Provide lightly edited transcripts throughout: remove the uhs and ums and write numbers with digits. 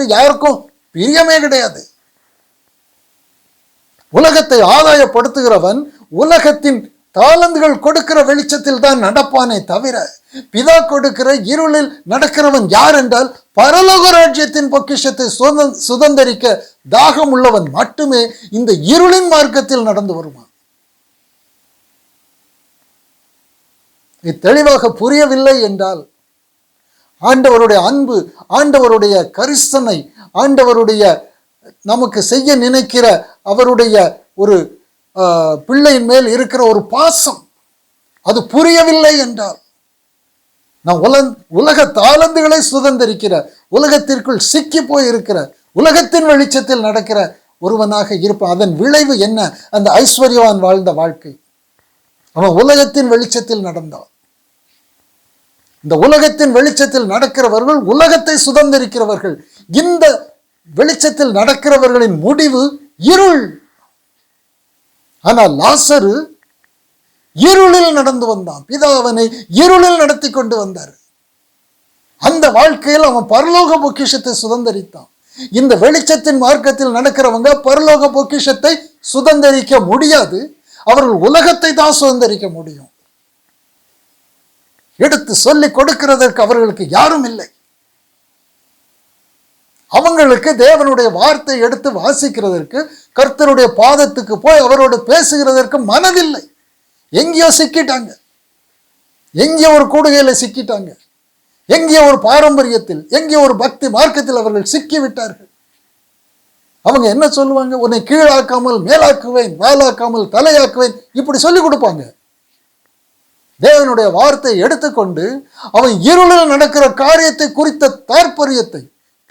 உலகத்திற்கு யாருக்கும் பிரியமே கிடையாது. உலகத்தை ஆதாயப்படுத்துகிறவன் உலகத்தின் தாளந்துகள் கொடுக்கிற வெளிச்சத்தில் தான் நடப்பானே தவிர, பிதா கொடுக்கிற இருளில் நடக்கிறவன் யார் என்றால் பரலோக ராஜ்யத்தின் பொக்கிஷத்தை சுதந்தரிக்க தாகம் உள்ளவன் மட்டுமே இந்த இருளின் மார்க்கத்தில் நடந்து வருவான். இது தெளிவாக புரியவில்லை என்றால் ஆண்டவருடைய அன்பு, ஆண்டவருடைய கரிசனை, ஆண்டவருடைய நமக்கு செய்ய நினைக்கிற அவருடைய ஒரு பிள்ளையின் மேல் இருக்கிற ஒரு பாசம் அது புரியவில்லை என்றால், நான் உலக தாளந்துகளை சுதந்தரிக்கிற, உலகத்திற்குள் சிக்கி போய் இருக்கிற, உலகத்தின் வெளிச்சத்தில் நடக்கிற ஒருவனாக இருப்பான். அதன் விளைவு என்ன? அந்த ஐஸ்வர்யவான் வாழ்ந்த வாழ்க்கை. அவன் உலகத்தின் வெளிச்சத்தில் நடந்தான். இந்த உலகத்தின் வெளிச்சத்தில் நடக்கிறவர்கள் உலகத்தை சுதந்தரிக்கிறவர்கள். இந்த வெளிச்சத்தில் நடக்கிறவர்களின் முடிவு இருள். ஆனால் லாசரு இருளில் நடந்து வந்தான். பிதா அவனை இருளில் நடத்தி கொண்டு வந்தார். அந்த வாழ்க்கையில் அவன் பரலோக பொக்கிஷத்தை சுதந்தரித்தான். இந்த வெளிச்சத்தின் மார்க்கத்தில் நடக்கிறவங்க பரலோக பொக்கிஷத்தை சுதந்தரிக்க முடியாது. அவர்கள் உலகத்தை தான் சுதந்தரிக்க முடியும். எடுத்து சொல்லி கொடுக்கிறதற்கு அவர்களுக்கு யாரும் இல்லை. அவங்களுக்கு தேவனுடைய வார்த்தை எடுத்து வாசிக்கிறதற்கு, கர்த்தருடைய பாதத்துக்கு போய் அவரோடு பேசுகிறதற்கு மனதில்லை. எங்கேயோ சிக்கிட்டாங்க, எங்கேயோ ஒரு கூடுகையில சிக்கிட்டாங்க, எங்கேயோ ஒரு பாரம்பரியத்தில், எங்கேயோ ஒரு பக்தி மார்க்கத்தில் அவர்கள் சிக்கி விட்டார்கள். அவங்க என்ன சொல்லுவாங்க? உன்னை கீழாக்காமல் மேலாக்குவேன், வாலாக்காமல் தலையாக்குவேன், இப்படி சொல்லி கொடுப்பாங்க. தேவனுடைய வார்த்தை எடுத்துக்கொண்டு அவன் இருளில் நடக்கிற காரியத்தை குறித்த தாற்பரியத்தை,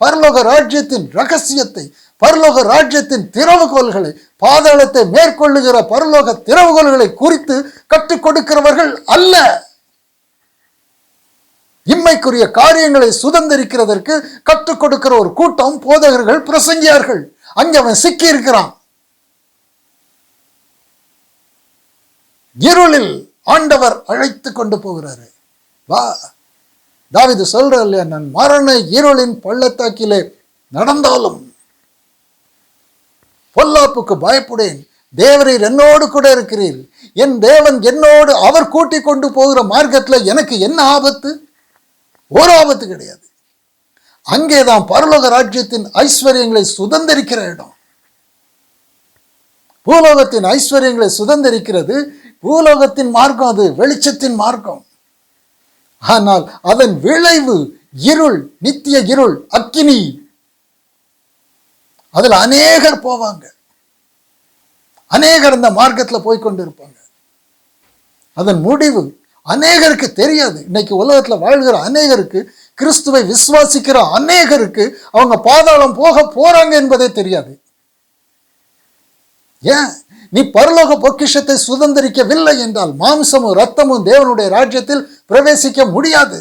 பரலோக ராஜ்யத்தின் ரகசியத்தை, பரலோக ராஜ்யத்தின் திறவுகோல்களை, பாதாளத்தை மேற்கொள்ளுகிற பரலோக திறவுகோல்களை குறித்து கற்றுக் கொடுக்கிறவர்கள் அல்ல. இம்மைக்குரிய காரியங்களை சுதந்திரிக்கிறதற்கு கற்றுக் கொடுக்கிற ஒரு கூட்டம் போதகர்கள், பிரசங்கியார்கள். அங்கே அவன் சிக்கி இருக்கிறான். இருளில் ஆண்டவர் அழைத்து கொண்டு போகிறாரு. வா, தாவீது சொல்ற இல்லையா, நான் மரண இருளின் பள்ளத்தாக்கிலே நடந்தாலும் பொல்லாப்புக்கு பயப்படேன், தேவரீர் என்னோடு கூட இருக்கிறீர். என் தேவன் என்னோடு, அவர் கூட்டி கொண்டு போகிற மார்க்கத்தில் எனக்கு என்ன ஆபத்து? ஒரு ஆபத்து கிடையாது. அங்கேதான் பரலோக ராஜ்யத்தின் ஐஸ்வர்யங்களை சுதந்தரிக்கிற இடம். பூலோகத்தின் ஐஸ்வர்யங்களை சுதந்தரிக்கிறது பூலோகத்தின் மார்க்கம், அது வெளிச்சத்தின் மார்க்கம். ஆனால் அதன் விளைவு இருள், நித்திய இருள், அக்கினி. அதில் அநேகர் போவாங்க, அநேகர் அந்த மார்க்கத்தில் போய்கொண்டு இருப்பாங்க. அதன் முடிவு அநேகருக்கு தெரியாது. இன்னைக்கு உலகத்தில் வாழ்கிற அநேகருக்கு, கிறிஸ்துவை விசுவாசிக்கிற அநேகருக்கு அவங்க பாதாளம் போறாங்க என்பதே தெரியாது. ஏன்? நீ பரலோக பொக்கிஷத்தை சுதந்திரிக்கவில்லை என்றால் மாம்சமும் ரத்தமும் தேவனுடைய ராஜ்யத்தில் பிரவேசிக்க முடியாது.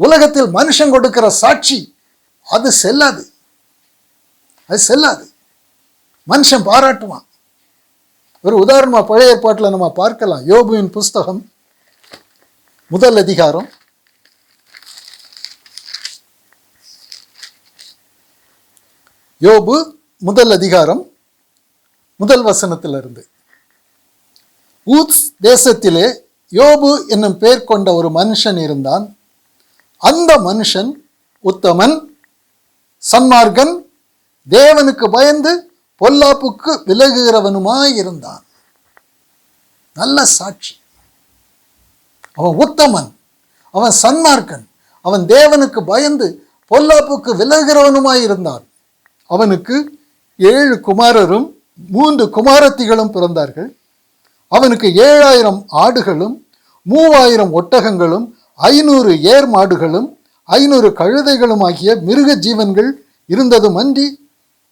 உலகத்தில் மனுஷன் கொடுக்கிற சாட்சி அது செல்லாது, அது செல்லாது. மனுஷன் பாராட்டுவான். ஒரு உதாரணமா பழைய ஏற்பாட்டில் நம்ம பார்க்கலாம். யோபுவின் புஸ்தகம் 1 அதிகாரம், யோபு 1 அதிகாரம் 1 வசனத்திலிருந்து. ஊத்ஸ் தேசத்திலே யோபு என்னும் பெயர் கொண்ட ஒரு மனுஷன் இருந்தான். அந்த மனுஷன் உத்தமன், சன்மார்க்கன், தேவனுக்கு பயந்து பொல்லாப்புக்கு விலகுகிறவனுமாய் இருந்தான். நல்ல சாட்சி. அவன் உத்தமன், அவன் சன்மார்க்கன், அவன் தேவனுக்கு பயந்து பொல்லாப்புக்கு விலகுகிறவனுமாய் இருந்தான். அவனுக்கு 7 குமாரரும் 3 குமாரத்திகளும் பிறந்தார்கள். அவனுக்கு 7000 ஆடுகளும் 3000 ஒட்டகங்களும் 500 ஏர் மாடுகளும் 500 கழுதைகளும் ஆகிய மிருக ஜீவன்கள் இருந்ததும் அன்றி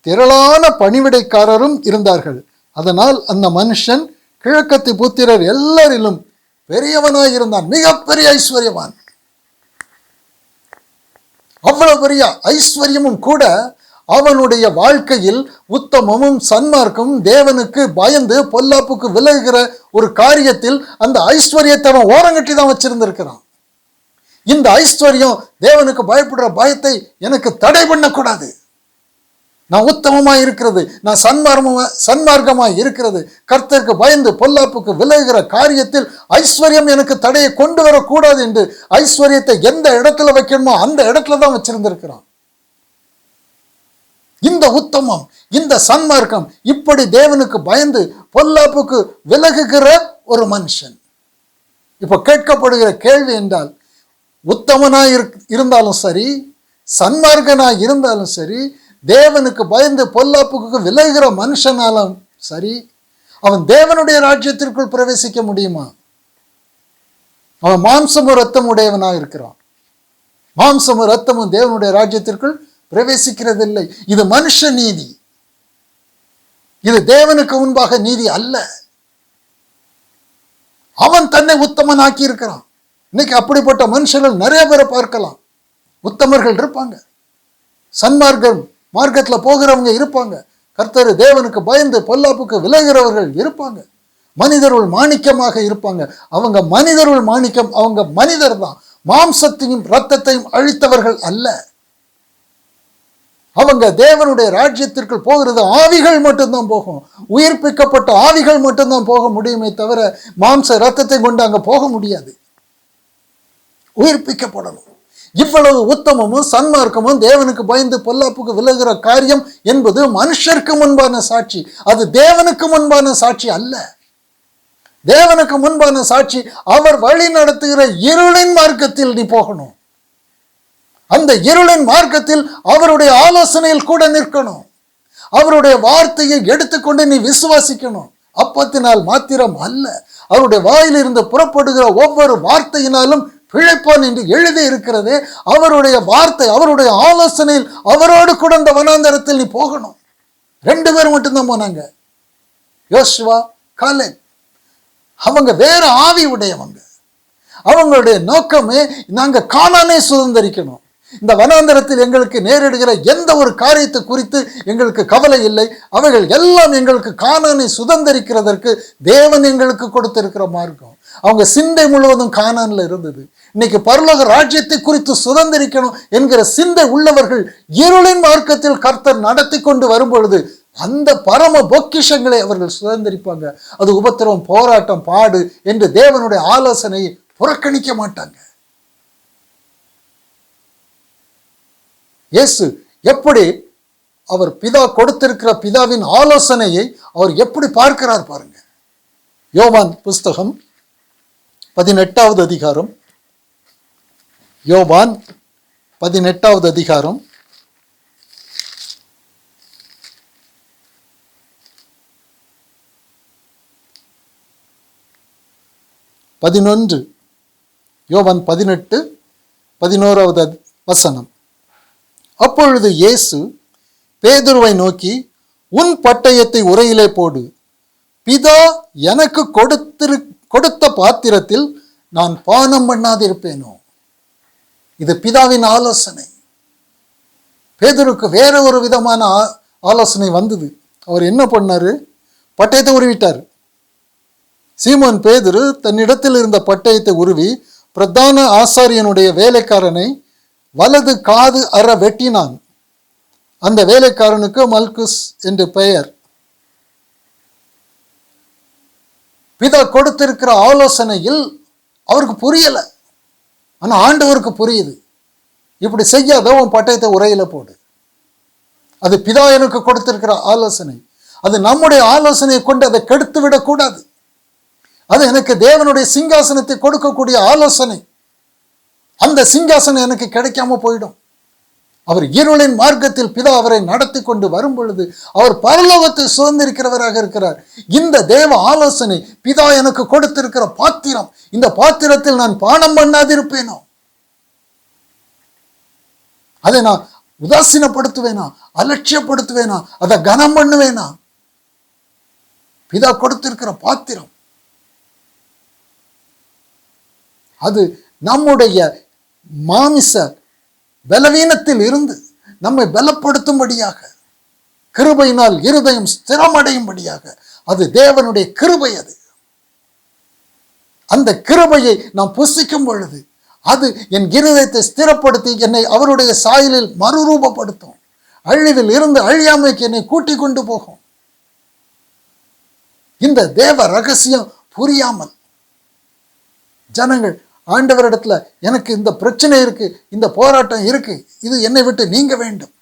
திரளான பணிவிடைக்காரரும் இருந்தார்கள். அதனால் அந்த மனுஷன் கிழக்கத்து புத்திரர் எல்லாரிலும் பெரியவனாய் இருந்தான். மிகப்பெரிய ஐஸ்வர்யவான். அவ்வளவு பெரிய ஐஸ்வர்யமும் கூட அவனுடைய வாழ்க்கையில் உத்தமமும் சன்மார்க்கமும் தேவனுக்கு பயந்து பொல்லாப்புக்கு விலகுகிற ஒரு காரியத்தில் அந்த ஐஸ்வர்யத்தை அவன் ஓரங்கட்டி தான் வச்சிருந்திருக்கிறான். இந்த ஐஸ்வர்யம் தேவனுக்கு பயப்படுற பயத்தை எனக்கு தடை பண்ணக்கூடாது. நான் உத்தமமாய் இருக்கிறது, நான் சன்மார்க்கமாய் இருக்கிறது, கர்த்தருக்கு பயந்து பொல்லாப்புக்கு விலகுகிற காரியத்தில் ஐஸ்வர்யம் எனக்கு தடையை கொண்டு வரக்கூடாது என்று ஐஸ்வர்யத்தை எந்த இடத்துல வைக்கணுமோ அந்த இடத்துல தான் வச்சிருந்திருக்கிறான். இந்த உத்தமம், இந்த சன்மார்க்கம், இப்படி தேவனுக்கு பயந்து பொல்லாப்புக்கு விலகுகிற ஒரு மனுஷன். இப்ப கேட்கப்படுகிற கேள்வி என்றால், உத்தமனாய் இருந்தாலும் சரி, சன்மார்க்கனாய் இருந்தாலும் சரி, தேவனுக்கு பயந்து பொல்லாப்புக்கு விலகுகிற மனுஷனாலும் சரி, அவன் தேவனுடைய ராஜ்யத்திற்குள் பிரவேசிக்க முடியுமா? அவன் மாம்சமும் ரத்தமும் உடையவனாக இருக்கிறான். மாம்சமும் ரத்தமும் தேவனுடைய ராஜ்யத்திற்குள் பிரவேசிக்கிறதில்லை. இது மனுஷ நீதி, இது தேவனுக்கு முன்பாக நீதி அல்ல. அவன் தன்னை உத்தமனாக்கி இருக்கிறான். இன்னைக்கு அப்படிப்பட்ட மனுஷர்கள் நிறைய பேரை பார்க்கலாம். உத்தமர்கள் இருப்பாங்க, சன்மார்க்கம் மார்க்கத்தில் போகிறவங்க இருப்பாங்க, கர்த்தர் தேவனுக்கு பயந்து பொல்லாப்புக்கு விலகிறவர்கள் இருப்பாங்க, மனிதர்கள் மாணிக்கமாக இருப்பாங்க. அவங்க மனிதர்கள் மாணிக்கம், அவங்க மனிதர் தான், மாம்சத்தையும் இரத்தத்தையும் அழித்தவர்கள் அல்ல. அவங்க தேவனுடைய ராஜ்யத்திற்குள் போகிறது ஆவிகள் மட்டும்தான் போகும். உயிர்ப்பிக்கப்பட்ட ஆவிகள் மட்டும்தான் போக முடியுமே தவிர மாம்ச இரத்தத்தை கொண்டு அங்க போக முடியாது. உயிர்ப்பிக்கப்படணும். இவ்வளவு உத்தமமும் சன்மார்க்கமும் தேவனுக்கு பயந்து பொல்லாப்புக்கு விலகுகிற காரியம் என்பது மனுஷருக்கு முன்பான சாட்சி, அது தேவனுக்கு முன்பான சாட்சி அல்ல. தேவனுக்கு முன்பான சாட்சி அவர் வழி நடத்துகிற இருளின் மார்க்கத்தில் நீ போகணும். அந்த இருளின் மார்க்கத்தில் அவருடைய ஆலோசனையில் கூட நிற்கணும். அவருடைய வார்த்தையை எடுத்துக்கொண்டு நீ விசுவாசிக்கணும். அப்பத்தினால் மாத்திரம் அல்ல, அவருடைய வாயிலிருந்து புறப்படுகிற ஒவ்வொரு வார்த்தையினாலும் பிழைப்பான் என்று எழுதி இருக்கிறது. அவருடைய வார்த்தை, அவருடைய ஆலோசனையில் அவரோடு கூட அந்த வனாந்தரத்தில் நீ போகணும். 2 பேர் மட்டும்தான் போனாங்க, யோசுவா, காலேப். அவங்க வேற ஆவி உடையவங்க. அவங்களுடைய நோக்கமே நாங்க கானானை சுதந்திரிக்கணும். இந்த வனாந்தரத்தில் எங்களுக்கு நேரிடுகிற எந்த ஒரு காரியத்தை குறித்து எங்களுக்கு கவலை இல்லை. அவைகள் எல்லாம் எங்களுக்கு கானானை சுதந்திரிக்கிறதற்கு தேவன் எங்களுக்கு கொடுத்திருக்கிற மார்க்கம். அவங்க சிந்தை முழுவதும் கானான்ல இருந்தது. இன்னைக்கு பரலோக ராஜ்யத்தை குறித்து சுதந்திரிக்கணும் என்கிற சிந்தை உள்ளவர்கள் இருளின் மார்க்கத்தில் கர்த்தர் நடத்தி கொண்டு வரும் பொழுது அந்த பரம பொக்கிஷங்களை அவர்கள் சுதந்திரிப்பாங்க. அது உபத்திரவம், போராட்டம், பாடு என்று தேவனுடைய ஆலோசனையை புறக்கணிக்க மாட்டாங்க. இயேசு எப்படி அவர் பிதா கொடுத்திருக்கிற பிதாவின் ஆலோசனையை அவர் எப்படி பார்க்கிறார் பாருங்க. யோவான் புஸ்தகம் 18வது அதிகாரம், யோவான் 18வது அதிகாரம் 11, யோவான் 18:11 வசனம். அப்பொழுது இயேசு பேதுருவை நோக்கி, உன் பட்டயத்தை உரையிலே போடு, பிதா எனக்கு கொடுத்த பாத்திரத்தில் நான் பானம் பண்ணாதிருப்பேனோ. இது பிதாவின் ஆலோசனை. பேதுருக்கு வேற ஒரு விதமான ஆலோசனை வந்தது. அவர் என்ன பண்ணாரு? பட்டயத்தை உருவிட்டார். சீமோன் பேதுரு தன்னிடத்தில் இருந்த பட்டயத்தை உருவி பிரதான ஆசாரியனுடைய வேலைக்காரனை வலது காது அற வெட்டினான். அந்த வேலைக்காரனுக்கு மல்குஸ் என்று பெயர். பிதா கொடுத்திருக்கிற ஆலோசனையில் அவருக்கு புரியல, ஆனா ஆண்டவருக்கு புரியுது. இப்படி செய்யாத, உன் பட்டயத்தை உரையில போடு. அது பிதா எனக்கு கொடுத்திருக்கிற ஆலோசனை. அது நம்முடைய ஆலோசனையை கொண்டு அதை கெடுத்து விடக்கூடாது. அது எனக்கு தேவனுடைய சிங்காசனத்தை கொடுக்கக்கூடிய ஆலோசனை. அந்த சிங்காசனம் எனக்கு கிடைக்காம போயிடும். அவர் இருளின் மார்க்கத்தில் பிதா அவரை நடத்தி கொண்டு வரும் பொழுது அவர் பரலோகத்தை சுதந்திரிக்கிறவராக இருக்கிறார். இந்த தேவ ஆலோசனை பிதா எனக்கு கொடுத்திருக்கிற பாத்திரம், இந்த பாத்திரத்தில் நான் பானம் பண்ணாதிருப்பேனோ, அதை நான் உதாசீனப்படுத்துவேனா, அலட்சியப்படுத்துவேனா, அதை கனம் பண்ணுவேனா? பிதா கொடுத்திருக்கிற பாத்திரம் அது நம்முடைய மாமிச பலவீனத்தில் இருந்து நம்மை பலப்படுத்தும்படியாக, கிருபையினால் இருதயம் ஸ்திரமடையும்படியாக, அது தேவனுடைய கிருபை. அது அந்த கிருபையை நாம் புசிக்கும் பொழுது அது என் இருதயத்தை ஸ்திரப்படுத்தி என்னை அவருடைய சாயலில் மறுரூபப்படுத்தும். அழிவில் இருந்து அழியாமைக்கு என்னை கூட்டிக் கொண்டு போகும். இந்த தேவ ரகசியம் புரியாமல் ஜனங்கள் ஆண்டவரிடத்துல எனக்கு இந்த பிரச்சனை இருக்கு, இந்த போராட்டம் இருக்கு, இது என்னை விட்டு நீங்க வேண்டும்.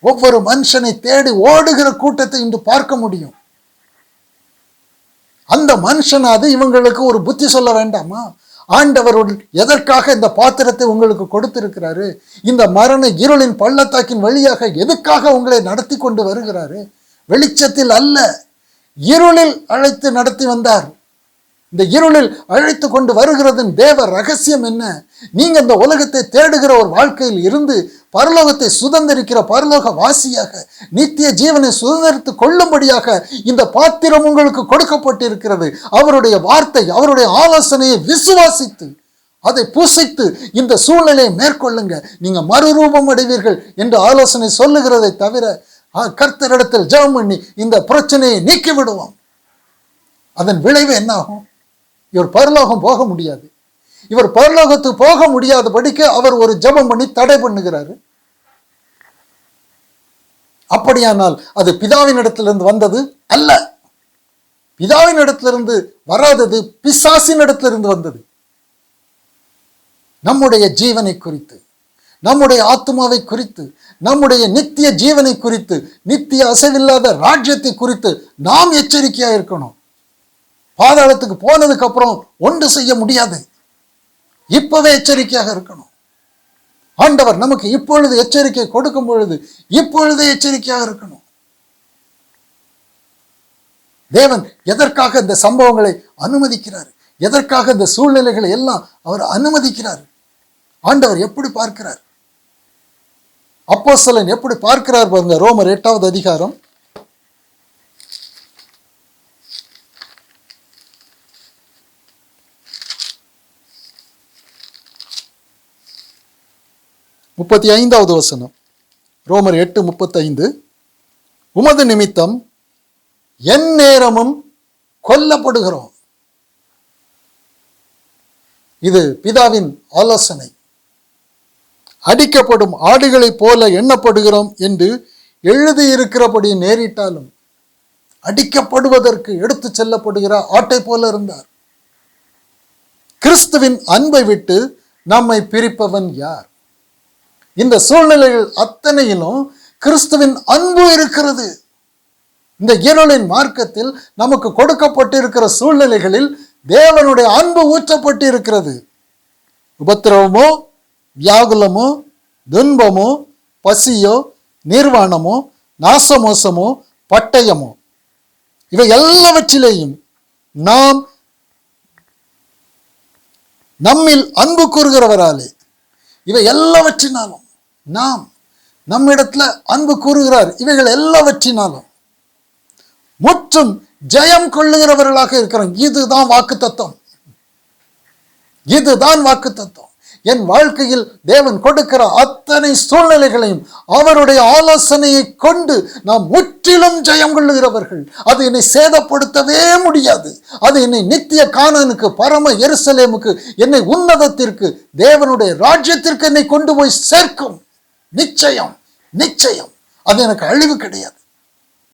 ஒவ்வொரு மனுஷனை தேடி ஓடுகிற கூட்டத்தை இன்று பார்க்க முடியும். அந்த மனுஷனாவது இவங்களுக்கு ஒரு புத்தி சொல்ல வேண்டாமா? ஆண்டவர் எதற்காக இந்த பாத்திரத்தை உங்களுக்கு கொடுத்திருக்கிறாரு? இந்த மரண இருளின் பள்ளத்தாக்கின் வழியாக எதுக்காக உங்களை நடத்தி கொண்டு வருகிறாரு? வெளிச்சத்தில் அல்ல, இருளில் அழைத்து நடத்தி வந்தார். இந்த இருளில் அழைத்து கொண்டு வருகிறதன் தேவ ரகசியம் என்ன? நீங்க இந்த உலகத்தை தேடுகிற ஒரு வாழ்க்கையில் இருந்து பரலோகத்தை சுதந்திரிக்கிற பரலோக வாசியாக, நித்திய ஜீவனை சுதந்திரித்து கொள்ளும்படியாக இந்த பாத்திரம் உங்களுக்கு கொடுக்கப்பட்டிருக்கிறது. அவருடைய வார்த்தை, அவருடைய ஆலோசனையை விசுவாசித்து அதை புசித்து இந்த சூழ்நிலையை மேற்கொள்ளுங்க, நீங்க மறுரூபம் அடைவீர்கள் என்று ஆலோசனை சொல்லுகிறதை தவிர கர்த்தரிடத்தில் ஜெபம் பண்ணி இந்த பிரச்சனையை நீக்கி விடுவோம். அதன் விளைவு என்ன ஆகும்? இவர் பரலோகம் போக முடியாது. இவர் பரலோகத்துக்கு போக முடியாதபடிக்கு அவர் ஒரு ஜெபம் பண்ணி தடை பண்ணுகிறாரு. அப்படியானால் அது பிதாவின் இடத்திலிருந்து வந்தது அல்ல. பிதாவின் இடத்திலிருந்து வராதது பிசாசின் இடத்திலிருந்து வந்தது. நம்முடைய ஜீவனை குறித்து, நம்முடைய ஆத்மாவை குறித்து, நம்முடைய நித்திய ஜீவனை குறித்து, நித்திய அசைவில்லாத ராஜ்யத்தை குறித்து நாம் எச்சரிக்கையா இருக்கணும். பாதாளத்துக்கு போனதுக்கு அப்புறம் ஒன்று செய்ய முடியாது. இப்பவே எச்சரிக்கையாக இருக்கணும். ஆண்டவர் நமக்கு இப்பொழுது எச்சரிக்கை கொடுக்கும் பொழுது இப்பொழுதே எச்சரிக்கையாக இருக்கணும். தேவன் எதற்காக இந்த சம்பவங்களை அனுமதிக்கிறார்? எதற்காக இந்த சூழ்நிலைகளை எல்லாம் அவர் அனுமதிக்கிறார்? ஆண்டவர் எப்படி பார்க்கிறார்? அப்போஸ்தலன் எப்படி பார்க்கிறார் பாருங்க. ரோமர் 8வது அதிகாரம் 35வது வசனம். ரோமர் 8:35. உமது நிமித்தம் என் நேரமும் கொல்லப்படுகிறோம். இது பிதாவின் ஆலோசனை. அடிக்கப்படும் ஆடுகளைப் போல எண்ணப்படுகிறோம் என்று எழுதியிருக்கிறபடி நேரிட்டாலும் அடிக்கப்படுவதற்கு எடுத்து செல்லப்படுகிற ஆட்டை போல இருந்தார். கிறிஸ்துவின் அன்பை விட்டு நம்மை பிரிப்பவன் யார்? இந்த சூழ்நிலைகள் அத்தனையிலும் கிறிஸ்துவின் அன்பு இருக்கிறது. இந்த இருளின் மார்க்கத்தில் நமக்கு கொடுக்கப்பட்டிருக்கிற சூழ்நிலைகளில் தேவனுடைய அன்பு ஊற்றப்பட்டு இருக்கிறது. உபத்திரவமோ, வியாகுலமோ, துன்பமோ, பசியோ, நிர்வாணமோ, நாசமோசமோ, பட்டயமோ, இவை எல்லாவற்றிலேயும் நாம் நம்மில் அன்பு கூறுகிறவராலே, இவை எல்லாவற்றினாலும் நாம் நம்மிடத்துல அன்பு கூறுகிறார். இவைகள் எல்லாவற்றினாலும் முற்றும் ஜெயம் கொள்ளுகிறவர்களாக இருக்கிறோம். இதுதான் வாக்கு தத்துவம். இதுதான் வாக்கு தத்துவம். என் வாழ்க்கையில் தேவன் கொடுக்கிற அத்தனை சூழ்நிலைகளையும் அவருடைய ஆலோசனையை கொண்டு நாம் முற்றிலும் ஜெயம் கொள்ளுகிறவர்கள். அது என்னை சேதப்படுத்தவே முடியாது. அது என்னை நித்திய கானானுக்கு, பரம எருசலேமுக்கு, என்னை உன்னதத்திற்கு, தேவனுடைய ராஜ்யத்திற்கு என்னை கொண்டு போய் சேர்க்கும். நிச்சயம், நிச்சயம். அது எனக்கு அழிவு கிடையாது.